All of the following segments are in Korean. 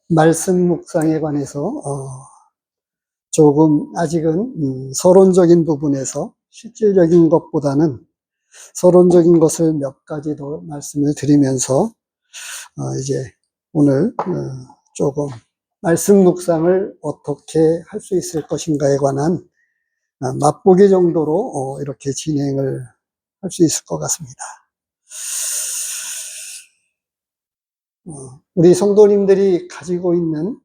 말씀 묵상에 관해서 조금 아직은 서론적인 부분에서 실질적인 것보다는 서론적인 것을 몇 가지 더 말씀을 드리면서 이제 오늘 조금 말씀 묵상을 어떻게 할 수 있을 것인가에 관한 맛보기 정도로 이렇게 진행을 할 수 있을 것 같습니다. 우리 성도님들이 가지고 있는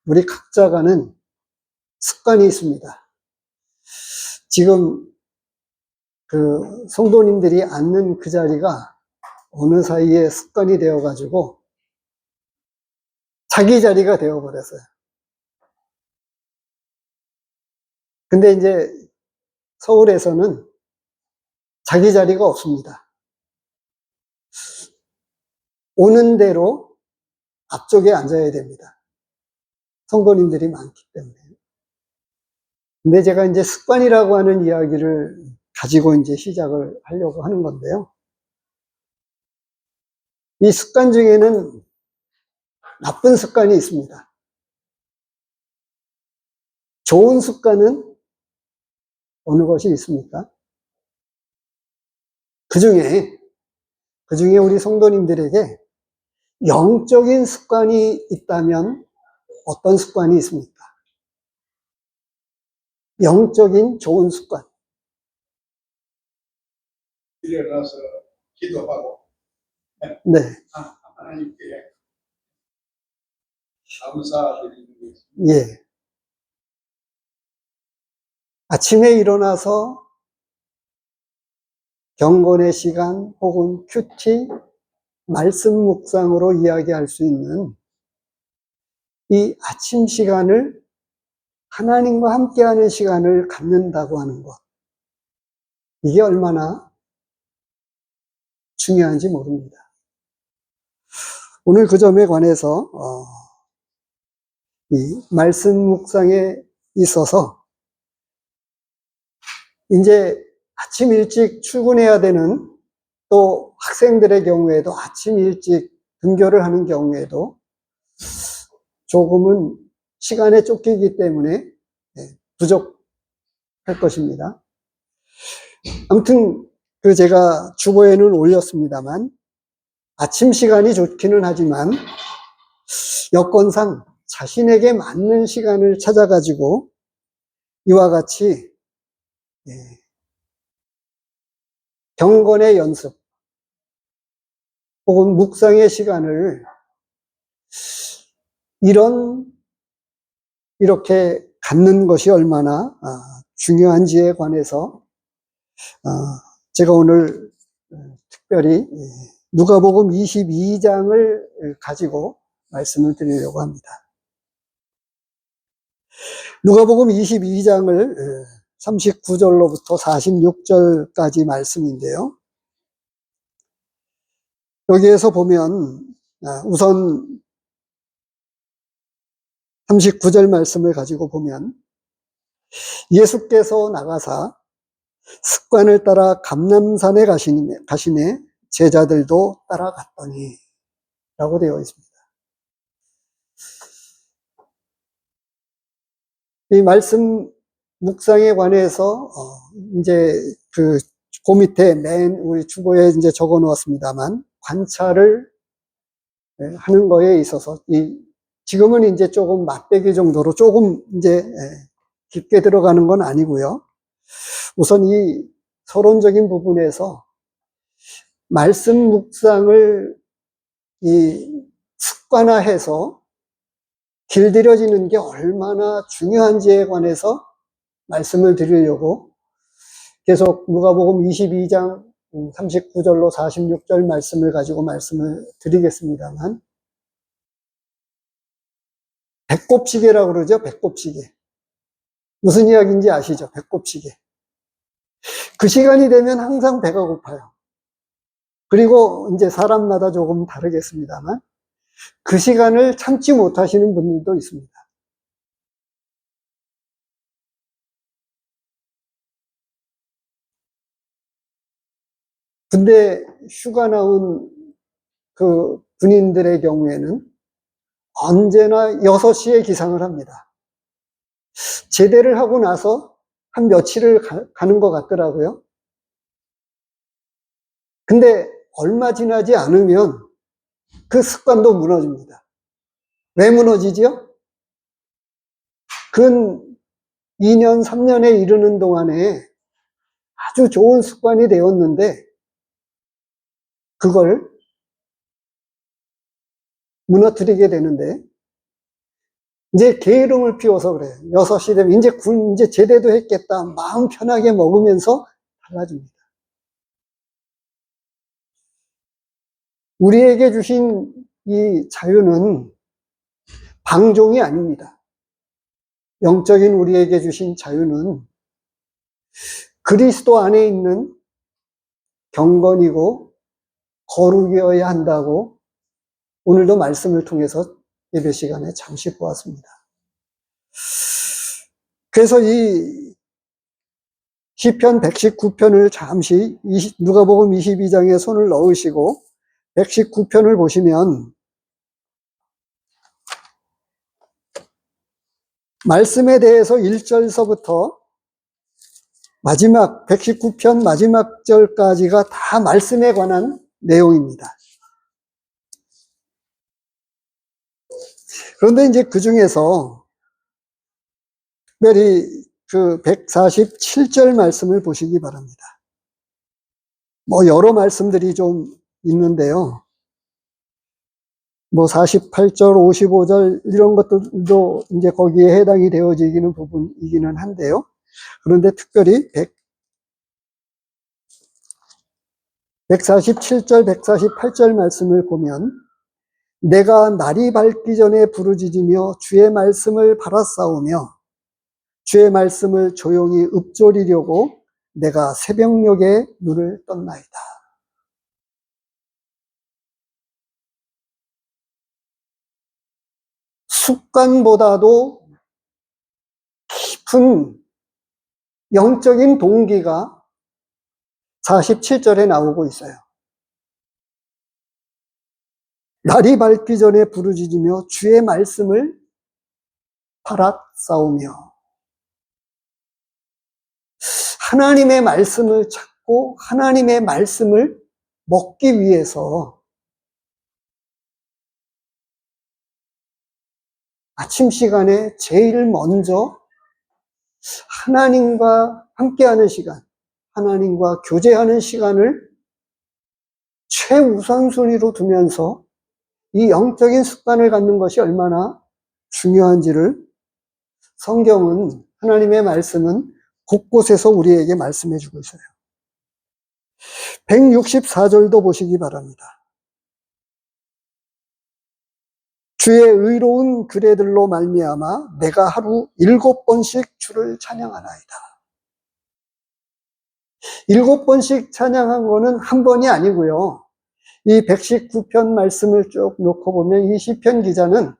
우리 각자가는 습관이 있습니다. 지금 그 성도님들이 앉는 그 자리가 어느 사이에 습관이 되어가지고 자기 자리가 되어버렸어요. 근데 이제 서울에서는 자기 자리가 없습니다. 오는 대로 앞쪽에 앉아야 됩니다. 성도님들이 많기 때문에. 근데 제가 이제 습관이라고 하는 이야기를 가지고 이제 시작을 하려고 하는 건데요. 이 습관 중에는 나쁜 습관이 있습니다. 좋은 습관은 어느 것이 있습니까? 그 중에 우리 성도님들에게 영적인 습관이 있다면 어떤 습관이 있습니까? 영적인 좋은 습관. 일어나서 기도하고, 네. 하나님께 감사드리는 것입니다. 예. 아침에 일어나서 경건의 시간 혹은 큐티, 말씀 묵상으로 이야기할 수 있는 이 아침 시간을 하나님과 함께하는 시간을 갖는다고 하는 것. 이게 얼마나 중요한지 모릅니다. 오늘 그 점에 관해서 이 말씀 묵상에 있어서 이제 아침 일찍 출근해야 되는 또 학생들의 경우에도 아침 일찍 등교를 하는 경우에도 조금은 시간에 쫓기기 때문에 부족할 것입니다. 아무튼 제가 주보에는 올렸습니다만 아침 시간이 좋기는 하지만 여건상 자신에게 맞는 시간을 찾아가지고 이와 같이 경건의 연습 혹은 묵상의 시간을 이렇게 갖는 것이 얼마나 중요한지에 관해서 제가 오늘 특별히 누가복음 22장을 가지고 말씀을 드리려고 합니다. 누가복음 22장을 39절로부터 46절까지 말씀인데요. 여기에서 보면 우선 39절 말씀을 가지고 보면 예수께서 나가사 습관을 따라 감람산에 가시매 제자들도 따라갔더니 라고 되어 있습니다. 이 말씀 묵상에 관해서 이제 그 밑에 맨 우리 주보에 이제 적어 놓았습니다만 관찰을 하는 거에 있어서 지금은 이제 조금 맛배기 정도로 조금 이제 깊게 들어가는 건 아니고요. 우선 이 서론적인 부분에서 말씀 묵상을 습관화해서 길들여지는 게 얼마나 중요한지에 관해서 말씀을 드리려고 계속 누가복음 22장 39절로 46절 말씀을 가지고 말씀을 드리겠습니다만 배꼽시계라고 그러죠. 배꼽시계. 무슨 이야기인지 아시죠? 배꼽시계. 그 시간이 되면 항상 배가 고파요. 그리고 이제 사람마다 조금 다르겠습니다만 그 시간을 참지 못하시는 분들도 있습니다. 군대 휴가 나온 그 군인들의 경우에는 언제나 6시에 기상을 합니다. 제대를 하고 나서 한 며칠을 가는 것 같더라고요. 근데 얼마 지나지 않으면 그 습관도 무너집니다. 왜 무너지죠? 근 2년, 3년에 이르는 동안에 아주 좋은 습관이 되었는데 그걸 무너뜨리게 되는데 이제 게으름을 피워서 그래요. 6시 되면 이제 제대도 했겠다. 마음 편하게 먹으면서 달라집니다. 우리에게 주신 이 자유는 방종이 아닙니다. 영적인 우리에게 주신 자유는 그리스도 안에 있는 경건이고 거룩이어야 한다고 오늘도 말씀을 통해서 예배 시간에 잠시 보았습니다. 그래서 이 시편 119편을 잠시 누가복음 22장에 손을 넣으시고 119편을 보시면 말씀에 대해서 1절서부터 마지막 119편 마지막 절까지가 다 말씀에 관한 내용입니다. 그런데 이제 그 중에서 특별히 그 147절 말씀을 보시기 바랍니다. 뭐 여러 말씀들이 좀 있는데요. 뭐 48절, 55절 이런 것들도 이제 거기에 해당이 되어지기는 부분이기는 한데요. 그런데 특별히 147절, 148절 말씀을 보면 내가 날이 밝기 전에 부르짖으며 주의 말씀을 바라싸우며 주의 말씀을 조용히 읊조리려고 내가 새벽녘에 눈을 떴나이다. 습관보다도 깊은 영적인 동기가 47절에 나오고 있어요. 날이 밝기 전에 부르짖으며 주의 말씀을 바라싸우며 하나님의 말씀을 찾고 하나님의 말씀을 먹기 위해서 아침 시간에 제일 먼저 하나님과 함께하는 시간, 하나님과 교제하는 시간을 최우선순위로 두면서 이 영적인 습관을 갖는 것이 얼마나 중요한지를 성경은, 하나님의 말씀은 곳곳에서 우리에게 말씀해 주고 있어요. 164절도 보시기 바랍니다. 주의 의로운 규례들로 말미암아 내가 하루 7번씩 주를 찬양하나이다. 7번씩 찬양한 거는 한 번이 아니고요. 이 119편 말씀을 쭉 놓고 보면 이 시편 기자는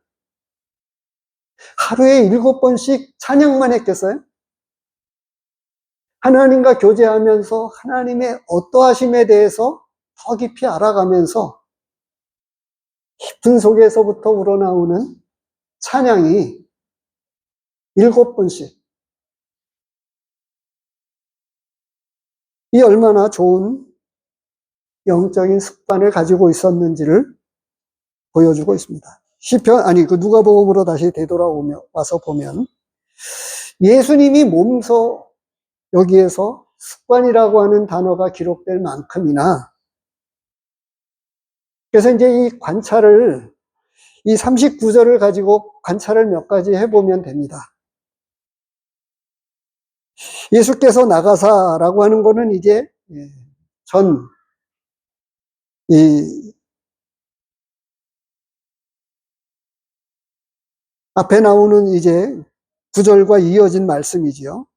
하루에 7번씩 찬양만 했겠어요? 하나님과 교제하면서 하나님의 어떠하심에 대해서 더 깊이 알아가면서 깊은 속에서부터 우러나오는 찬양이 7번씩. 이 얼마나 좋은 영적인 습관을 가지고 있었는지를 보여주고 있습니다. 그 누가복음으로 다시 와서 보면 예수님이 몸소 여기에서 습관이라고 하는 단어가 기록될 만큼이나 그래서 이제 이 39절을 가지고 관찰을 몇 가지 해보면 됩니다. 예수께서 나가사라고 하는 거는 이제 앞에 나오는 이제 구절과 이어진 말씀이지요.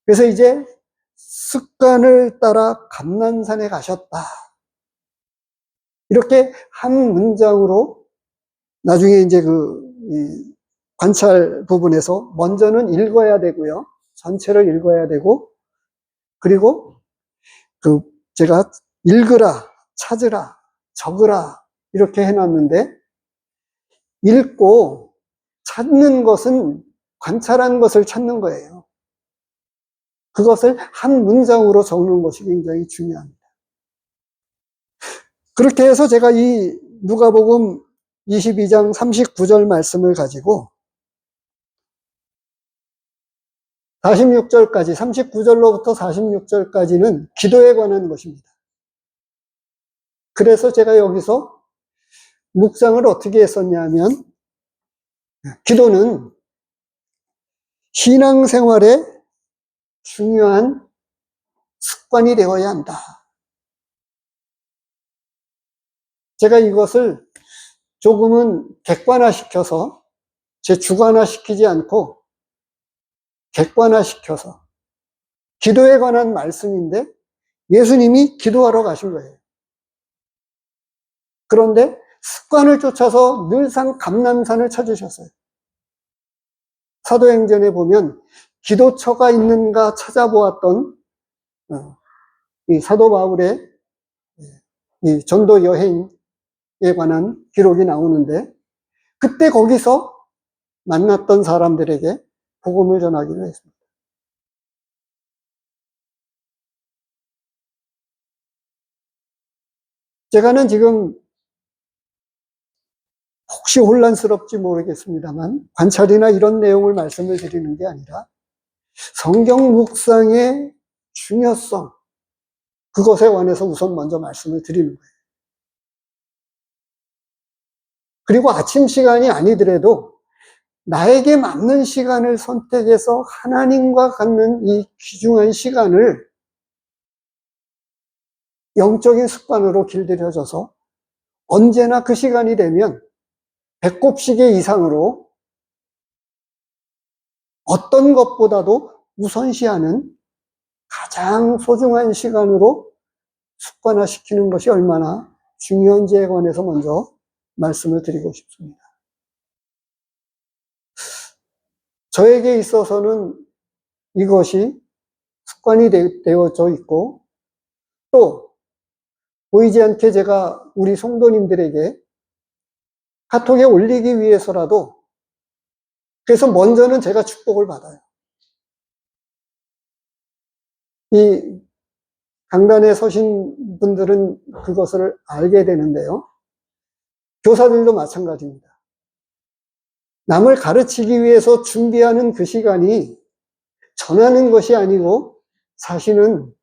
그래서 이제 습관을 따라 감난산에 가셨다. 이렇게 한 문장으로 나중에 이제 관찰 부분에서 먼저는 읽어야 되고요. 전체를 읽어야 되고, 그리고 제가 읽으라, 찾으라, 적으라 이렇게 해놨는데 읽고 찾는 것은 관찰한 것을 찾는 거예요. 그것을 한 문장으로 적는 것이 굉장히 중요합니다. 그렇게 해서 제가 이 누가복음 22장 39절 말씀을 가지고 46절까지, 39절로부터 46절까지는 기도에 관한 것입니다. 그래서 제가 여기서 묵상을 어떻게 했었냐면, 기도는 신앙생활의 중요한 습관이 되어야 한다. 제가 이것을 조금은 객관화시켜서, 제 주관화시키지 않고 객관화시켜서 기도에 관한 말씀인데 예수님이 기도하러 가신 거예요. 그런데 습관을 쫓아서 늘상 감람산을 찾으셨어요. 사도행전에 보면 기도처가 있는가 찾아보았던 이 사도 바울의 이 전도 여행에 관한 기록이 나오는데 그때 거기서 만났던 사람들에게 복음을 전하기로 했습니다. 제가는 지금 혹시 혼란스럽지 모르겠습니다만 관찰이나 이런 내용을 말씀을 드리는 게 아니라 성경 묵상의 중요성, 그것에 관해서 우선 먼저 말씀을 드리는 거예요. 그리고 아침 시간이 아니더라도 나에게 맞는 시간을 선택해서 하나님과 갖는 이 귀중한 시간을 영적인 습관으로 길들여져서 언제나 그 시간이 되면 배꼽시계 이상으로 어떤 것보다도 우선시하는 가장 소중한 시간으로 습관화시키는 것이 얼마나 중요한지에 관해서 먼저 말씀을 드리고 싶습니다. 저에게 있어서는 이것이 습관이 되어져 있고 또 보이지 않게 제가 우리 성도님들에게 카톡에 올리기 위해서라도 그래서 먼저는 제가 축복을 받아요. 이 강단에 서신 분들은 그것을 알게 되는데요. 교사들도 마찬가지입니다. 남을 가르치기 위해서 준비하는 그 시간이 전하는 것이 아니고 사실은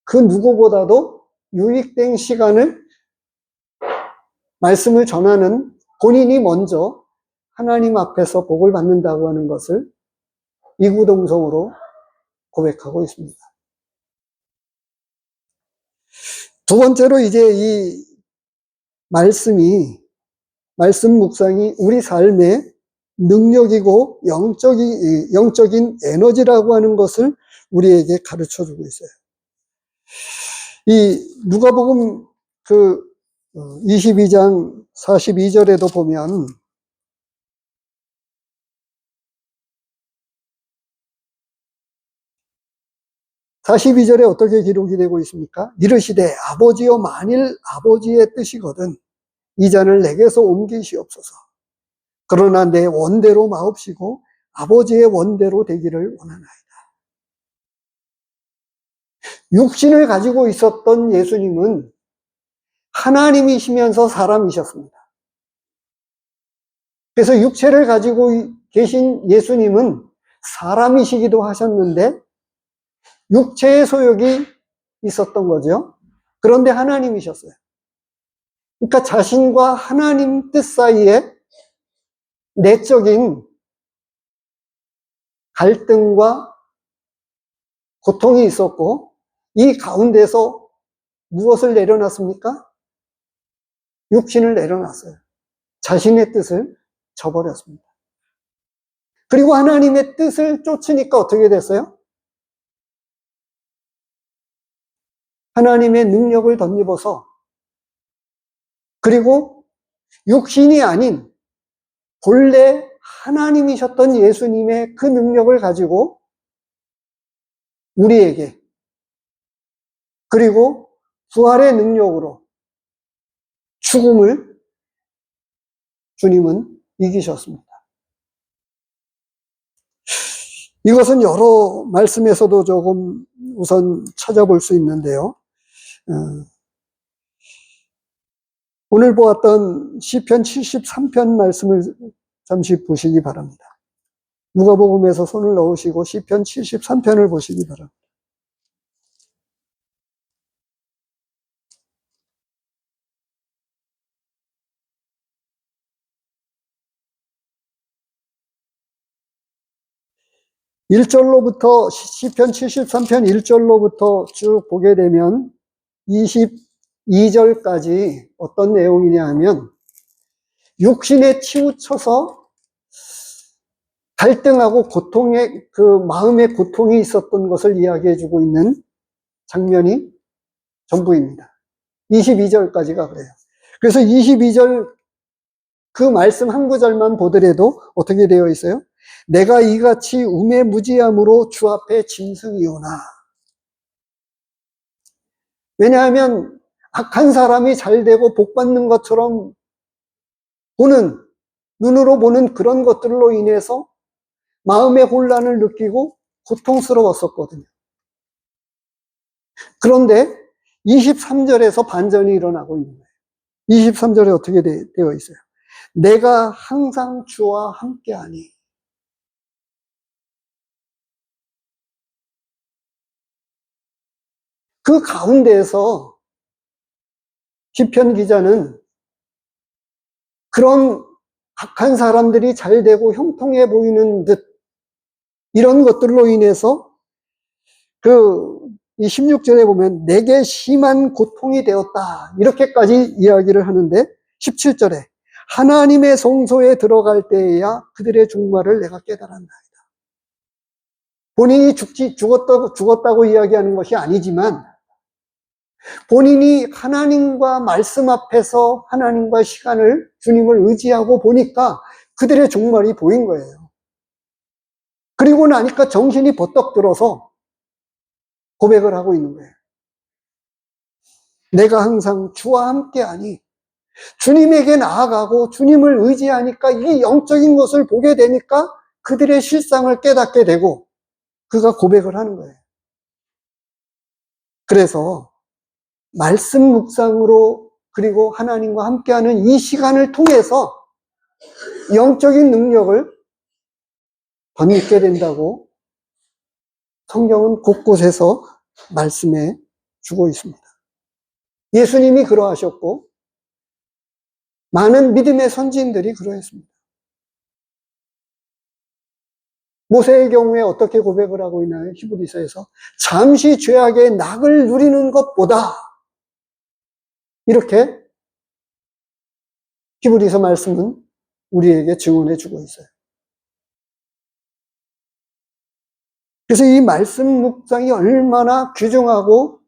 그 누구보다도 유익된 시간을 말씀을 전하는 본인이 먼저 하나님 앞에서 복을 받는다고 하는 것을 이구동성으로 고백하고 있습니다. 두 번째로 이제 이 말씀 묵상이 우리 삶의 능력이고 영적인 에너지라고 하는 것을 우리에게 가르쳐 주고 있어요. 이 누가복음 그 22장 42절에도 보면 (42절에) 어떻게 기록이 되고 있습니까? 이르시되 아버지여 만일 아버지의 뜻이거든 이 잔을 내게서 옮기시옵소서. 그러나 내 원대로 마옵시고 아버지의 원대로 되기를 원하나이다. 육신을 가지고 있었던 예수님은 하나님이시면서 사람이셨습니다. 그래서 육체를 가지고 계신 예수님은 사람이시기도 하셨는데 육체의 소욕이 있었던 거죠. 그런데 하나님이셨어요. 그러니까 자신과 하나님 뜻 사이에 내적인 갈등과 고통이 있었고 이 가운데서 무엇을 내려놨습니까? 육신을 내려놨어요. 자신의 뜻을 저버렸습니다. 그리고 하나님의 뜻을 쫓으니까 어떻게 됐어요? 하나님의 능력을 덧입어서 그리고 육신이 아닌 본래 하나님이셨던 예수님의 그 능력을 가지고 우리에게 그리고 부활의 능력으로 죽음을 주님은 이기셨습니다. 이것은 여러 말씀에서도 조금 우선 찾아볼 수 있는데요. 오늘 보았던 시편 73편 말씀을 잠시 보시기 바랍니다. 누가복음에서 손을 넣으시고 시편 73편을 보시기 바랍니다. 시편 73편 1절로부터 쭉 보게 되면 22절까지 어떤 내용이냐 하면 육신에 치우쳐서 갈등하고 마음의 고통이 있었던 것을 이야기해 주고 있는 장면이 전부입니다. 22절까지가 그래요. 그래서 22절 그 말씀 한 구절만 보더라도 어떻게 되어 있어요? 내가 이같이 우매무지함으로 주 앞에 짐승이오나. 왜냐하면 악한 사람이 잘되고 복받는 것처럼 눈으로 보는 그런 것들로 인해서 마음의 혼란을 느끼고 고통스러웠었거든요. 그런데 23절에서 반전이 일어나고 있는 거예요. 23절에 어떻게 되어 있어요? 내가 항상 주와 함께하니. 그 가운데에서 시편 기자는 그런 악한 사람들이 잘되고 형통해 보이는 듯 이런 것들로 인해서 이 16절에 보면 내게 심한 고통이 되었다 이렇게까지 이야기를 하는데 17절에 하나님의 성소에 들어갈 때에야 그들의 종말을 내가 깨달았나이다. 본인이 죽었다고 이야기하는 것이 아니지만 본인이 하나님과 말씀 앞에서 하나님과 주님을 의지하고 보니까 그들의 종말이 보인 거예요. 그리고 나니까 정신이 버떡 들어서 고백을 하고 있는 거예요. 내가 항상 주와 함께하니, 주님에게 나아가고 주님을 의지하니까 이 영적인 것을 보게 되니까 그들의 실상을 깨닫게 되고 그가 고백을 하는 거예요. 그래서 말씀 묵상으로 그리고 하나님과 함께하는 이 시간을 통해서 영적인 능력을 덧입게 된다고 성경은 곳곳에서 말씀해 주고 있습니다. 예수님이 그러하셨고 많은 믿음의 선지인들이 그러했습니다. 모세의 경우에 어떻게 고백을 하고 있나요? 히브리서에서 잠시 죄악의 낙을 누리는 것보다 이렇게 히브리서 말씀은 우리에게 증언해 주고 있어요. 그래서 이 말씀 묵상이 얼마나 귀중하고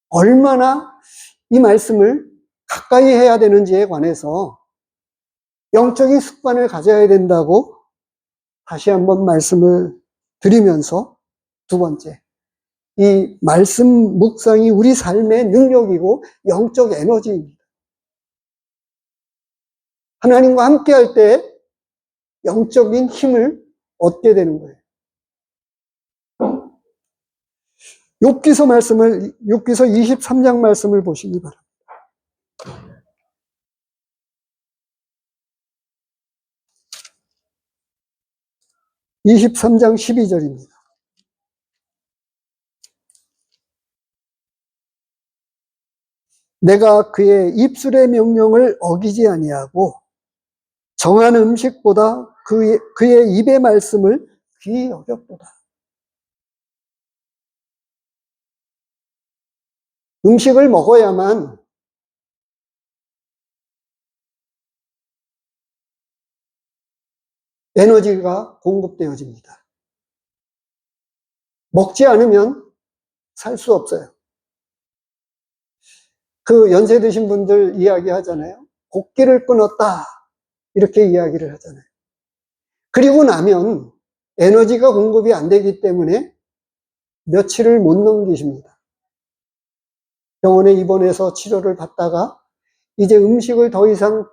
얼마나 이 말씀을 가까이 해야 되는지에 관해서 영적인 습관을 가져야 된다고 다시 한번 말씀을 드리면서 두 번째, 이 말씀 묵상이 우리 삶의 능력이고 영적 에너지입니다. 하나님과 함께 할 때 영적인 힘을 얻게 되는 거예요. 욥기서 23장 말씀을 보시기 바랍니다. 23장 12절입니다. 내가 그의 입술의 명령을 어기지 아니하고 정한 음식보다 그의 입의 말씀을 귀히 여겼도다. 음식을 먹어야만 에너지가 공급되어집니다. 먹지 않으면 살 수 없어요. 그 연세 드신 분들 이야기 하잖아요. 곡기를 끊었다. 이렇게 이야기를 하잖아요. 그리고 나면 에너지가 공급이 안 되기 때문에 며칠을 못 넘기십니다. 병원에 입원해서 치료를 받다가 이제 음식을 더 이상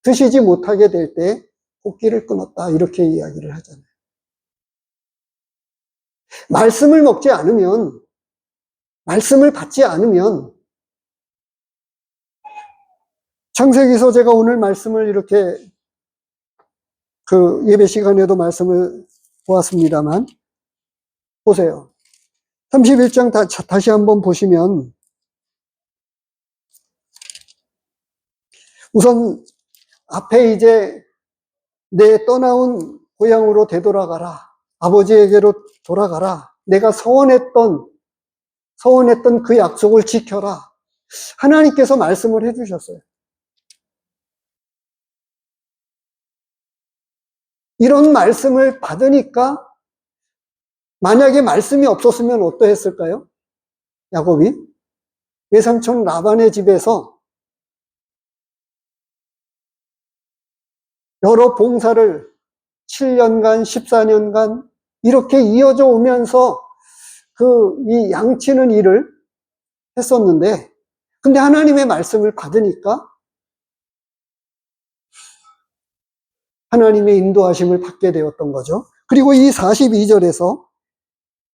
드시지 못하게 될 때 호흡기를 끊었다. 이렇게 이야기를 하잖아요. 말씀을 먹지 않으면, 말씀을 받지 않으면, 창세기서 제가 오늘 말씀을 이렇게 그 예배 시간에도 말씀을 보았습니다만, 보세요. 31장 다시 한번 보시면, 우선 앞에 이제 내 떠나온 고향으로 되돌아가라. 아버지에게로 돌아가라. 내가 서원했던 그 약속을 지켜라. 하나님께서 말씀을 해주셨어요. 이런 말씀을 받으니까 만약에 말씀이 없었으면 어떠했을까요? 야곱이 외삼촌 라반의 집에서 여러 봉사를 7년간, 14년간 이렇게 이어져 오면서 이 양치는 일을 했었는데, 근데 하나님의 말씀을 받으니까 하나님의 인도하심을 받게 되었던 거죠. 그리고 이 42절에서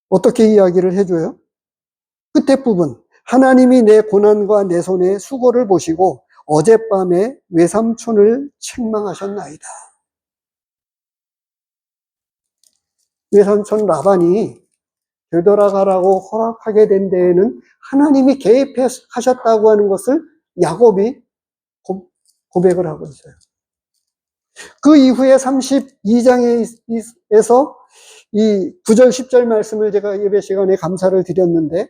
어떻게 이야기를 해줘요? 끝에 부분. 하나님이 내 고난과 내 손의 수고를 보시고 어젯밤에 외삼촌을 책망하셨나이다. 외삼촌 라반이 되돌아가라고 허락하게 된 데에는 하나님이 개입하셨다고 하는 것을 야곱이 고백을 하고 있어요. 그 이후에 32장에서 이 9절, 10절 말씀을 제가 예배 시간에 감사를 드렸는데,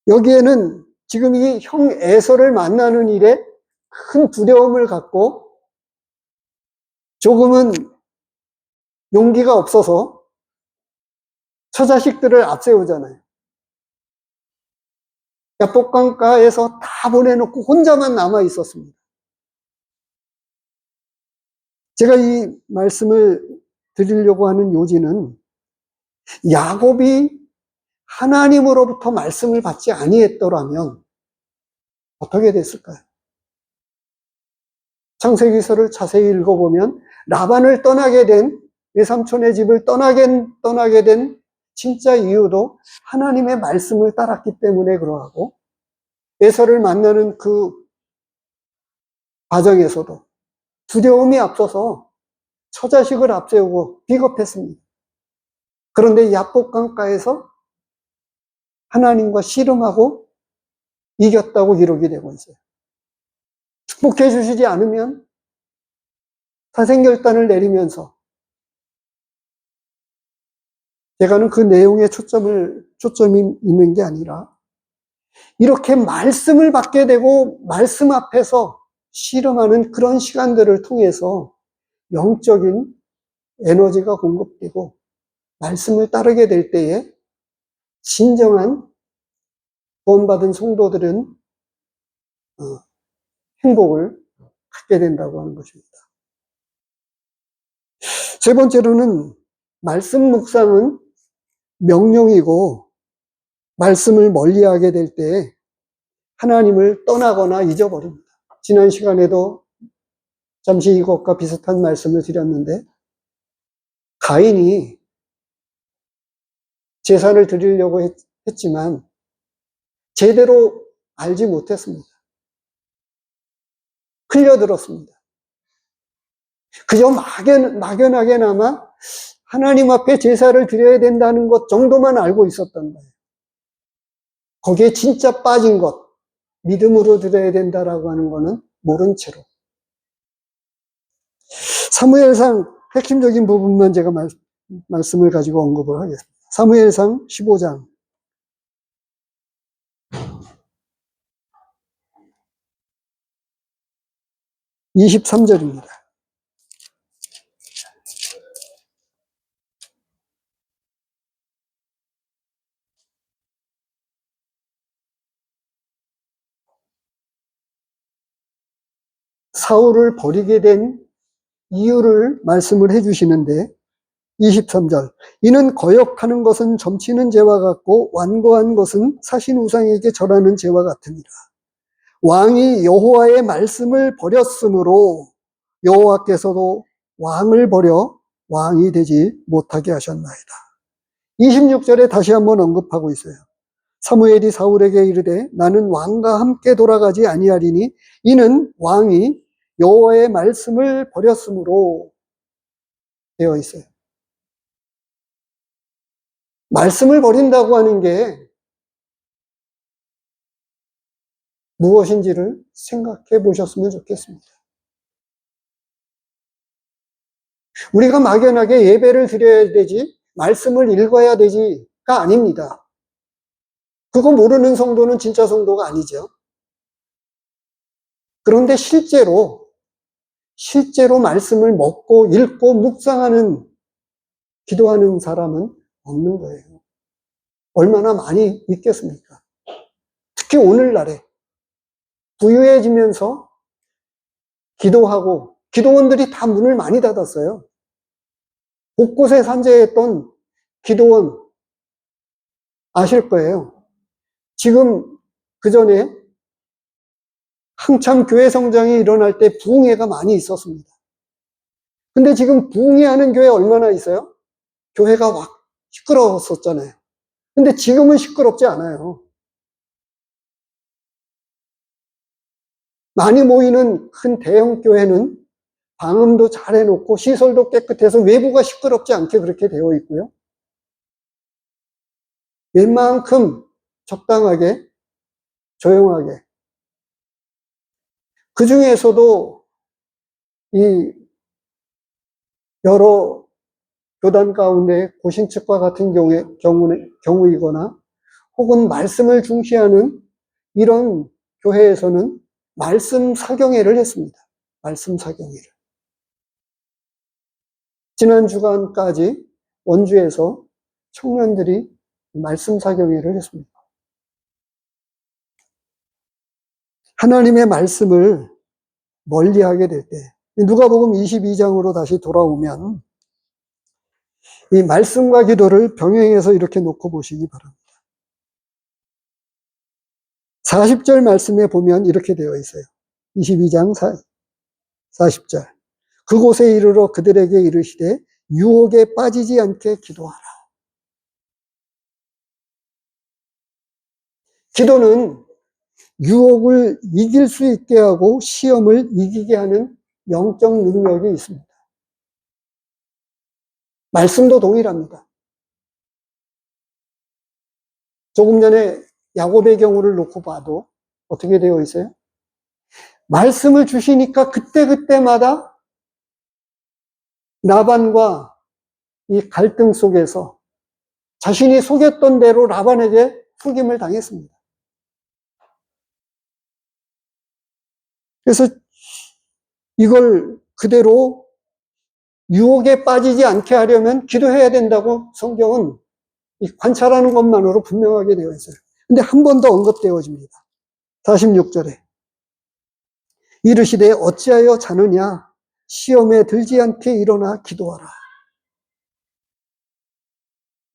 여기에는 지금 이 형 에서를 만나는 일에 큰 두려움을 갖고 조금은 용기가 없어서 처자식들을 앞세우잖아요. 야복강가에서 다 보내놓고 혼자만 남아 있었습니다. 제가 이 말씀을 드리려고 하는 요지는 야곱이 하나님으로부터 말씀을 받지 아니했더라면 어떻게 됐을까요? 창세기서를 자세히 읽어보면 라반을 떠나게 된, 외삼촌의 집을 떠나게 된 진짜 이유도 하나님의 말씀을 따랐기 때문에 그러하고, 에서를 만나는 그 과정에서도 두려움이 앞서서 처자식을 앞세우고 비겁했습니다. 그런데 야복강가에서 하나님과 씨름하고 이겼다고 기록이 되고 있어요. 축복해 주시지 않으면 사생결단을 내리면서, 제가는 그 내용에 초점이 있는 게 아니라 이렇게 말씀을 받게 되고 말씀 앞에서 씨름하는 그런 시간들을 통해서 영적인 에너지가 공급되고 말씀을 따르게 될 때에 진정한 구원받은 성도들은 행복을 갖게 된다고 하는 것입니다. 세 번째로는 말씀 묵상은 명령이고, 말씀을 멀리하게 될 때 하나님을 떠나거나 잊어버립니다. 지난 시간에도 잠시 이것과 비슷한 말씀을 드렸는데, 가인이 제사를 드리려고 했지만 제대로 알지 못했습니다. 흘려들었습니다. 그저 막연하게나마 하나님 앞에 제사를 드려야 된다는 것 정도만 알고 있었던 거예요. 거기에 진짜 빠진 것, 믿음으로 드려야 된다라고 하는 거는 모른 채로. 사무엘상 핵심적인 부분만 제가 말씀을 가지고 언급을 하겠습니다. 사무엘상 15장 23절입니다. 사울을 버리게 된 이유를 말씀을 해주시는데, 23절. 이는 거역하는 것은 점치는 죄와 같고 완고한 것은 사신 우상에게 절하는 죄와 같으니라. 왕이 여호와의 말씀을 버렸으므로 여호와께서도 왕을 버려 왕이 되지 못하게 하셨나이다. 26절에 다시 한번 언급하고 있어요. 사무엘이 사울에게 이르되 나는 왕과 함께 돌아가지 아니하리니 이는 왕이 여호와의 말씀을 버렸으므로 되어 있어요. 말씀을 버린다고 하는 게 무엇인지를 생각해 보셨으면 좋겠습니다. 우리가 막연하게 예배를 드려야 되지, 말씀을 읽어야 되지가 아닙니다. 그거 모르는 성도는 진짜 성도가 아니죠. 그런데 실제로 말씀을 먹고 읽고 묵상하는, 기도하는 사람은 없는 거예요. 얼마나 많이 있겠습니까? 특히 오늘날에 부유해지면서 기도하고, 기도원들이 다 문을 많이 닫았어요. 곳곳에 산재했던 기도원 아실 거예요. 지금 그 전에 한참 교회 성장이 일어날 때 부흥회가 많이 있었습니다. 근데 지금 부흥회하는 교회 얼마나 있어요? 교회가 막 시끄러웠었잖아요. 근데 지금은 시끄럽지 않아요. 많이 모이는 큰 대형 교회는 방음도 잘 해놓고 시설도 깨끗해서 외부가 시끄럽지 않게 그렇게 되어 있고요. 웬만큼 적당하게, 조용하게. 그 중에서도 이 여러 교단 가운데 고신측과 같은 경우이거나 혹은 말씀을 중시하는 이런 교회에서는 말씀 사경회를 했습니다. 말씀 사경회를. 지난 주간까지 원주에서 청년들이 말씀 사경회를 했습니다. 하나님의 말씀을 멀리하게 될 때, 누가복음 22장으로 다시 돌아오면 이 말씀과 기도를 병행해서 이렇게 놓고 보시기 바랍니다. 40절 말씀에 보면 이렇게 되어 있어요. 22장 40절. 그곳에 이르러 그들에게 이르시되 유혹에 빠지지 않게 기도하라. 기도는 유혹을 이길 수 있게 하고 시험을 이기게 하는 영적 능력이 있습니다. 말씀도 동일합니다. 조금 전에 야곱의 경우를 놓고 봐도 어떻게 되어 있어요? 말씀을 주시니까 그때그때마다 라반과 이 갈등 속에서 자신이 속였던 대로 라반에게 속임을 당했습니다. 그래서 이걸 그대로 유혹에 빠지지 않게 하려면 기도해야 된다고 성경은 관찰하는 것만으로 분명하게 되어 있어요. 근데 한 번 더 언급되어집니다. 46절에 이르시되 어찌하여 자느냐 시험에 들지 않게 일어나 기도하라.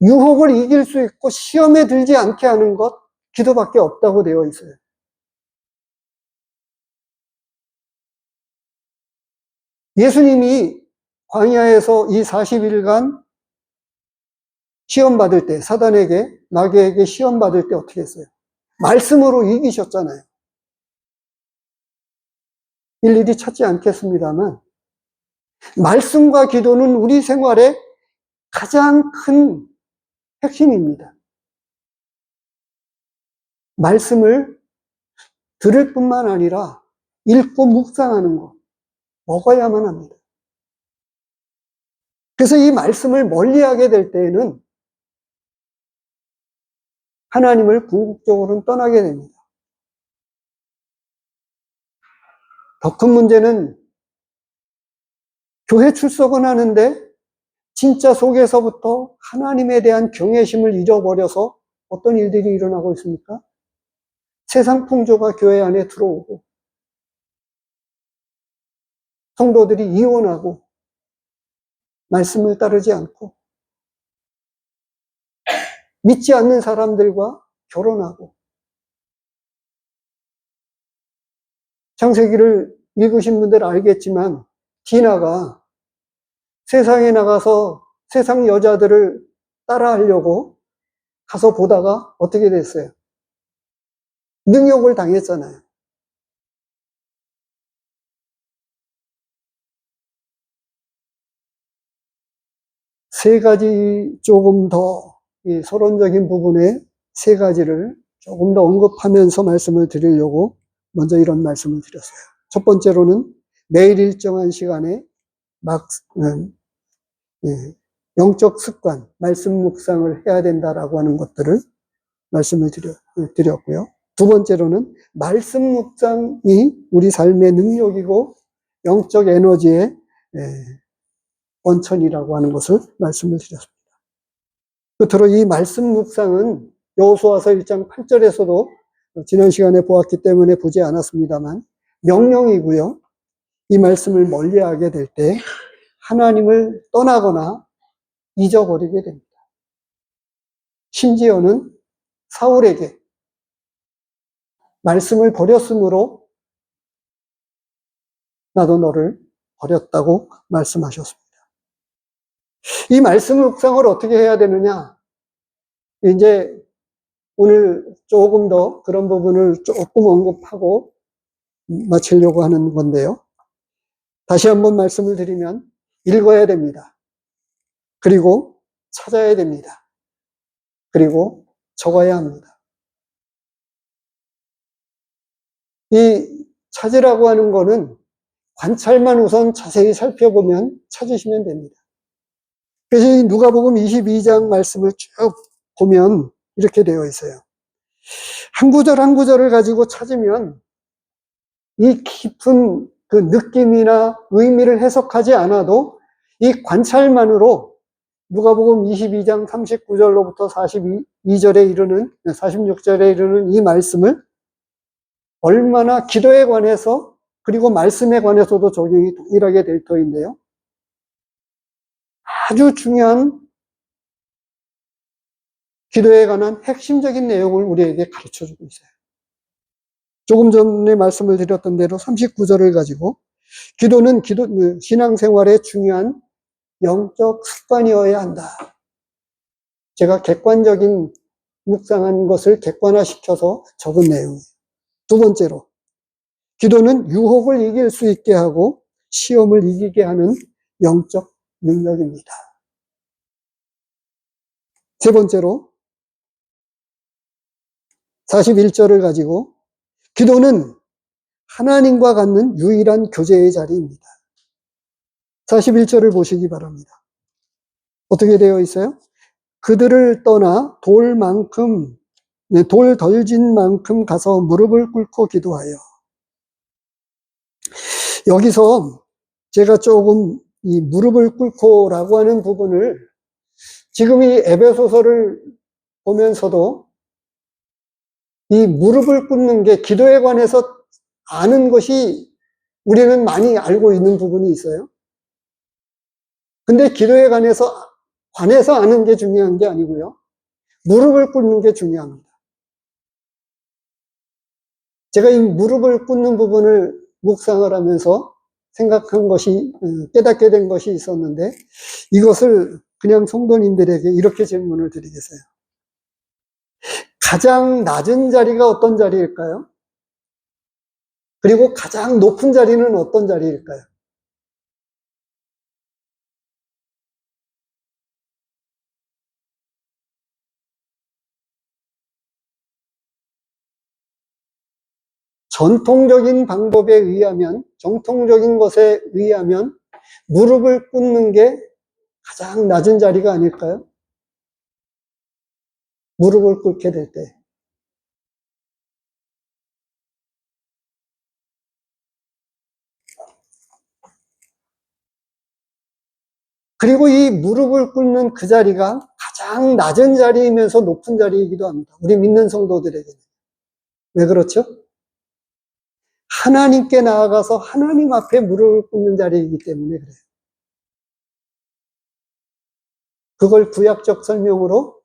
유혹을 이길 수 있고 시험에 들지 않게 하는 것 기도밖에 없다고 되어 있어요. 예수님이 광야에서 이 40일간 시험받을 때, 사단에게, 마귀에게 시험받을 때 어떻게 했어요? 말씀으로 이기셨잖아요. 일일이 찾지 않겠습니다만, 말씀과 기도는 우리 생활의 가장 큰 핵심입니다. 말씀을 들을 뿐만 아니라 읽고 묵상하는 것, 먹어야만 합니다. 그래서 이 말씀을 멀리하게 될 때에는 하나님을 궁극적으로는 떠나게 됩니다. 더 큰 문제는 교회 출석은 하는데 진짜 속에서부터 하나님에 대한 경외심을 잃어버려서 어떤 일들이 일어나고 있습니까? 세상 풍조가 교회 안에 들어오고 성도들이 이혼하고 말씀을 따르지 않고 믿지 않는 사람들과 결혼하고, 창세기를 읽으신 분들 알겠지만 디나가 세상에 나가서 세상 여자들을 따라하려고 가서 보다가 어떻게 됐어요? 능욕을 당했잖아요. 세 가지 조금 더 이 서론적인 부분에 세 가지를 조금 더 언급하면서 말씀을 드리려고 먼저 이런 말씀을 드렸어요. 첫 번째로는 매일 일정한 시간에 영적 습관, 말씀 묵상을 해야 된다라고 하는 것들을 말씀을 드렸고요. 두 번째로는 말씀 묵상이 우리 삶의 능력이고 영적 에너지의 원천이라고 하는 것을 말씀을 드렸습니다. 끝으로 이 말씀 묵상은 여호수아서 1장 8절에서도 지난 시간에 보았기 때문에 보지 않았습니다만 명령이고요. 이 말씀을 멀리하게 될 때 하나님을 떠나거나 잊어버리게 됩니다. 심지어는 사울에게 말씀을 버렸으므로 나도 너를 버렸다고 말씀하셨습니다. 이 말씀 묵상을 어떻게 해야 되느냐? 이제 오늘 조금 더 그런 부분을 조금 언급하고 마치려고 하는 건데요. 다시 한번 말씀을 드리면 읽어야 됩니다. 그리고 찾아야 됩니다. 그리고 적어야 합니다. 이 찾으라고 하는 거는 관찰만 우선 자세히 살펴보면 찾으시면 됩니다. 그래서 이 누가복음 22장 말씀을 쭉 보면 이렇게 되어 있어요. 한 구절 한 구절을 가지고 찾으면 이 깊은 그 느낌이나 의미를 해석하지 않아도 이 관찰만으로 누가복음 22장 39절로부터 42절에 이르는 46절에 이르는 이 말씀을 얼마나 기도에 관해서 그리고 말씀에 관해서도 적용이 동일하게 될 터인데요. 아주 중요한 기도에 관한 핵심적인 내용을 우리에게 가르쳐주고 있어요. 조금 전에 말씀을 드렸던 대로 39절을 가지고 기도는 신앙생활의 중요한 영적 습관이어야 한다. 제가 객관적인 묵상한 것을 객관화시켜서 적은 내용이에요. 두 번째로 기도는 유혹을 이길 수 있게 하고 시험을 이기게 하는 영적 능력입니다. 세 번째로 41절을 가지고 기도는 하나님과 갖는 유일한 교제의 자리입니다. 41절을 보시기 바랍니다. 어떻게 되어 있어요? 그들을 떠나 돌 덜진 만큼 가서 무릎을 꿇고 기도하여. 여기서 제가 조금 이 무릎을 꿇고라고 하는 부분을 지금 이 에베소서를 보면서도 이 무릎을 꿇는 게 기도에 관해서 아는 것이 우리는 많이 알고 있는 부분이 있어요. 근데 기도에 관해서 아는 게 중요한 게 아니고요. 무릎을 꿇는 게 중요합니다. 제가 이 무릎을 꿇는 부분을 묵상을 하면서 생각한 것이, 깨닫게 된 것이 있었는데 이것을 그냥 성도님들에게 이렇게 질문을 드리겠어요. 가장 낮은 자리가 어떤 자리일까요? 그리고 가장 높은 자리는 어떤 자리일까요? 전통적인 방법에 의하면, 정통적인 것에 의하면 무릎을 꿇는 게 가장 낮은 자리가 아닐까요? 무릎을 꿇게 될 때. 그리고 이 무릎을 꿇는 그 자리가 가장 낮은 자리이면서 높은 자리이기도 합니다. 우리 믿는 성도들에게는. 왜 그렇죠? 하나님께 나아가서 하나님 앞에 무릎을 꿇는 자리이기 때문에 그래요. 그걸 구약적 설명으로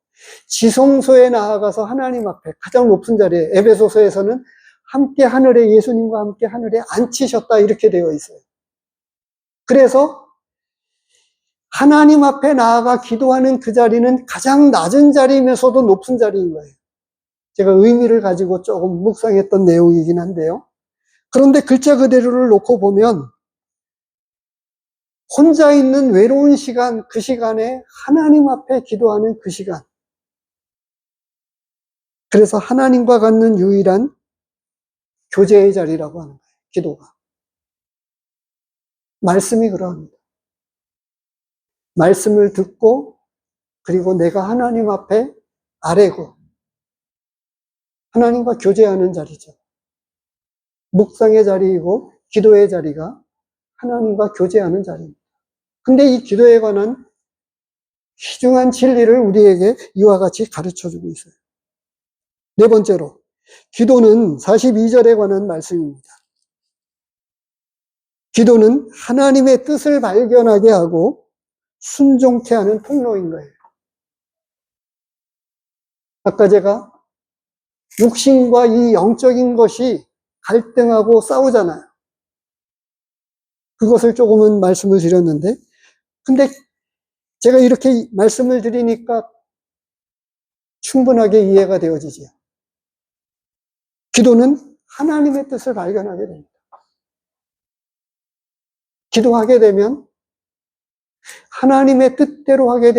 지성소에 나아가서 하나님 앞에 가장 높은 자리에, 에베소서에서는 함께 하늘에, 예수님과 함께 하늘에 앉히셨다 이렇게 되어 있어요. 그래서 하나님 앞에 나아가 기도하는 그 자리는 가장 낮은 자리이면서도 높은 자리인 거예요. 제가 의미를 가지고 조금 묵상했던 내용이긴 한데요. 그런데 글자 그대로를 놓고 보면 혼자 있는 외로운 시간, 그 시간에 하나님 앞에 기도하는 그 시간. 그래서 하나님과 갖는 유일한 교제의 자리라고 하는 거예요. 기도가. 말씀이 그러합니다. 말씀을 듣고 그리고 내가 하나님 앞에 아뢰고 하나님과 교제하는 자리죠. 묵상의 자리이고 기도의 자리가 하나님과 교제하는 자리입니다. 근데 이 기도에 관한 귀중한 진리를 우리에게 이와 같이 가르쳐주고 있어요. 네 번째로, 기도는 42절에 관한 말씀입니다. 기도는 하나님의 뜻을 발견하게 하고 순종케 하는 통로인 거예요. 아까 제가 육신과 이 영적인 것이 갈등하고 싸우잖아요. 그것을 조금은 말씀을 드렸는데, 근데 제가 이렇게 말씀을 드리니까 충분하게 이해가 되어지죠. 기도는 하나님의 뜻을 발견하게 됩니다. 기도하게 되면 하나님의 뜻대로 하게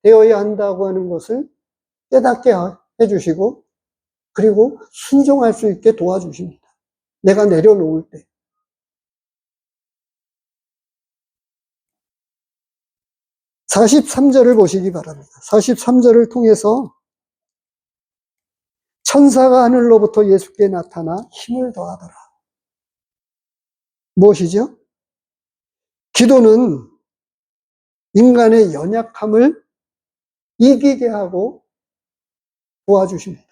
되어야 한다고 하는 것을 깨닫게 해주시고, 그리고 순종할 수 있게 도와주십니다. 내가 내려놓을 때. 43절을 보시기 바랍니다. 43절을 통해서 천사가 하늘로부터 예수께 나타나 힘을 더하더라. 무엇이죠? 기도는 인간의 연약함을 이기게 하고 도와주십니다.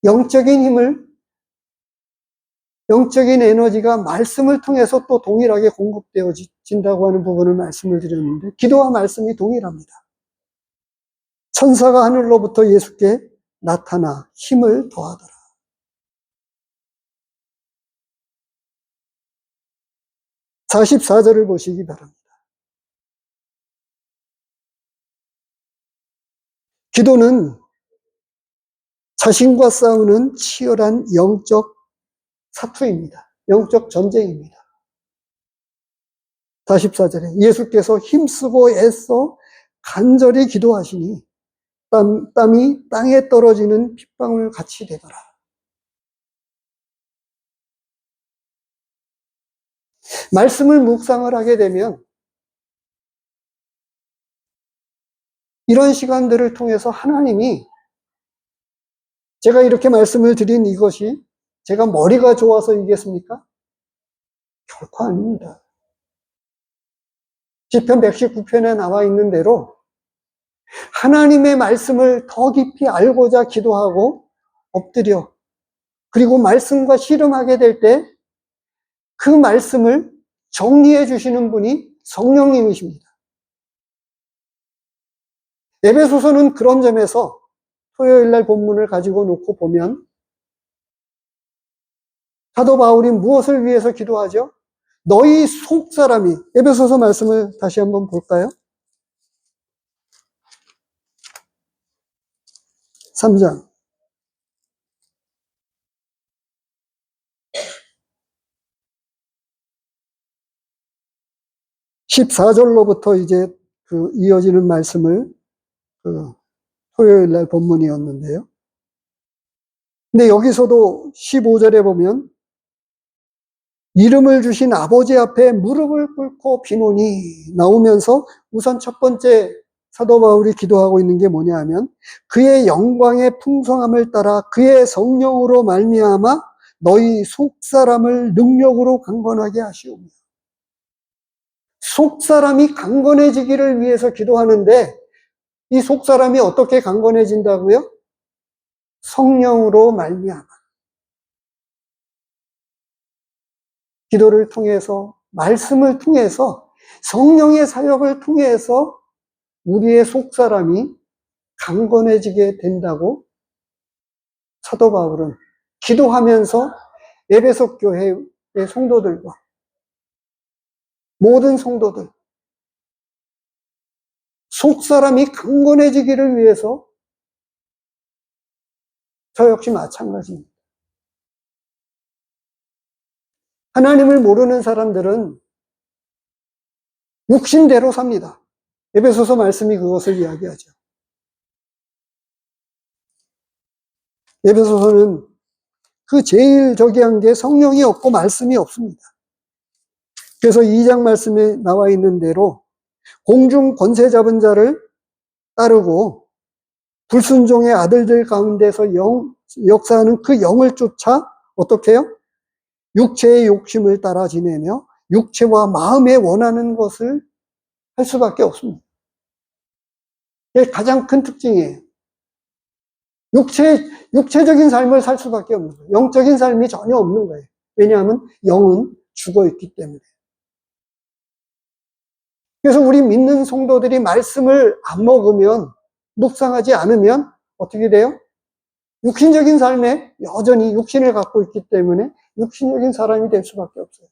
영적인 힘을, 영적인 에너지가 말씀을 통해서 또 동일하게 공급되어진다고 하는 부분을 말씀을 드렸는데, 기도와 말씀이 동일합니다. 천사가 하늘로부터 예수께 나타나 힘을 더하더라. 44절을 보시기 바랍니다. 기도는 자신과 싸우는 치열한 영적 사투입니다. 영적 전쟁입니다. 44절에 예수께서 힘쓰고 애써 간절히 기도하시니 땀이 땅에 떨어지는 핏방울 같이 되더라. 말씀을 묵상을 하게 되면 이런 시간들을 통해서 하나님이, 제가 이렇게 말씀을 드린 이것이 제가 머리가 좋아서 이겠습니까? 결코 아닙니다. 시편 119편에 나와 있는 대로 하나님의 말씀을 더 깊이 알고자 기도하고 엎드려, 그리고 말씀과 씨름하게 될 때 그 말씀을 정리해 주시는 분이 성령님이십니다. 에베소서는 그런 점에서 토요일 날 본문을 가지고 놓고 보면 사도 바울이 무엇을 위해서 기도하죠? 너희 속사람이, 에베소서 말씀을 다시 한번 볼까요? 3장 14절로부터 이제 그 이어지는 말씀을 토요일 날 본문이었는데요. 근데 여기서도 15절에 보면 이름을 주신 아버지 앞에 무릎을 꿇고 비노니 나오면서 우선 첫 번째 사도 바울이 기도하고 있는 게 뭐냐 하면 그의 영광의 풍성함을 따라 그의 성령으로 말미암아 너희 속사람을 능력으로 강건하게 하시오며. 속사람이 강건해지기를 위해서 기도하는데 이 속사람이 어떻게 강건해진다고요? 성령으로 말미암아. 기도를 통해서 말씀을 통해서 성령의 사역을 통해서 우리의 속사람이 강건해지게 된다고 사도 바울은 기도하면서 에베소 교회의 성도들과 모든 성도들, 속사람이 강건해지기를 위해서 저 역시 마찬가지입니다. 하나님을 모르는 사람들은 육신대로 삽니다. 에베소서 말씀이 그것을 이야기하죠. 에베소서는 그 제일 저기한 게 성령이 없고 말씀이 없습니다. 그래서 2장 말씀에 나와 있는 대로 공중 권세 잡은 자를 따르고 불순종의 아들들 가운데서 역사하는 그 영을 쫓아 어떻게 해요? 육체의 욕심을 따라 지내며 육체와 마음에 원하는 것을 할 수밖에 없습니다. 이게 가장 큰 특징이에요. 육체적인 삶을 살 수밖에 없는 거예요. 영적인 삶이 전혀 없는 거예요. 왜냐하면 영은 죽어 있기 때문에. 그래서 우리 믿는 성도들이 말씀을 안 먹으면, 묵상하지 않으면 어떻게 돼요? 육신적인 삶에 여전히 육신을 갖고 있기 때문에 육신적인 사람이 될 수밖에 없어요.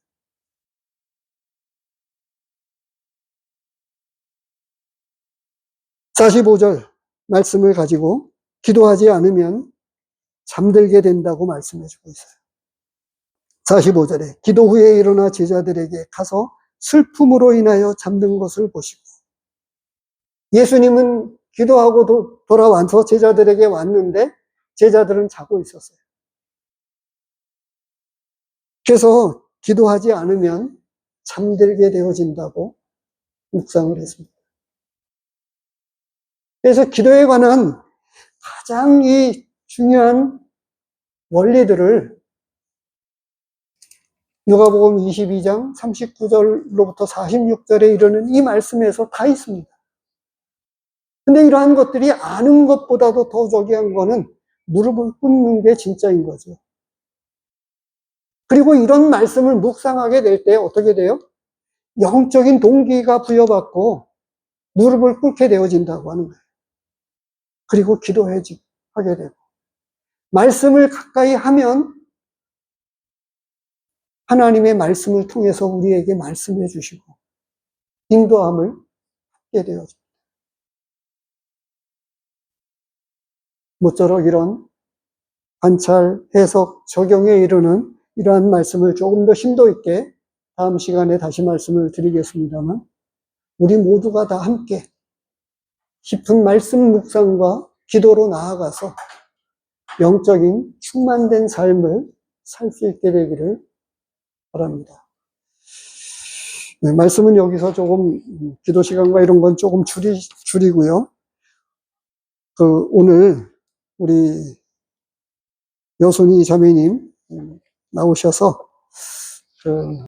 (45절) 말씀을 가지고 기도하지 않으면 잠들게 된다고 말씀해주고 있어요. 45절에 기도 후에 일어나 제자들에게 가서 슬픔으로 인하여 잠든 것을 보시고, 예수님은 기도하고 돌아와서 제자들에게 왔는데 제자들은 자고 있었어요. 그래서 기도하지 않으면 잠들게 되어진다고 묵상을 했습니다. 그래서 기도에 관한 가장 이 중요한 원리들을 누가복음 22장 39절로부터 46절에 이르는 이 말씀에서 다 있습니다. 근데 이러한 것들이 아는 것보다도 더 저기한 거는 무릎을 꿇는 게 진짜인 거죠. 그리고 이런 말씀을 묵상하게 될 때 어떻게 돼요? 영적인 동기가 부여받고 무릎을 꿇게 되어진다고 하는 거예요. 그리고 하게 되고, 말씀을 가까이 하면 하나님의 말씀을 통해서 우리에게 말씀해 주시고 인도함을 받게 되어집니다. 모쪼록 이런 관찰, 해석, 적용에 이르는 이러한 말씀을 조금 더 심도 있게 다음 시간에 다시 말씀을 드리겠습니다만, 우리 모두가 다 함께 깊은 말씀 묵상과 기도로 나아가서 영적인 충만된 삶을 살 수 있게 되기를 바랍니다. 네, 말씀은 여기서 조금 기도 시간과 이런 건 조금 줄이고요. 오늘 우리 여순이 자매님 나오셔서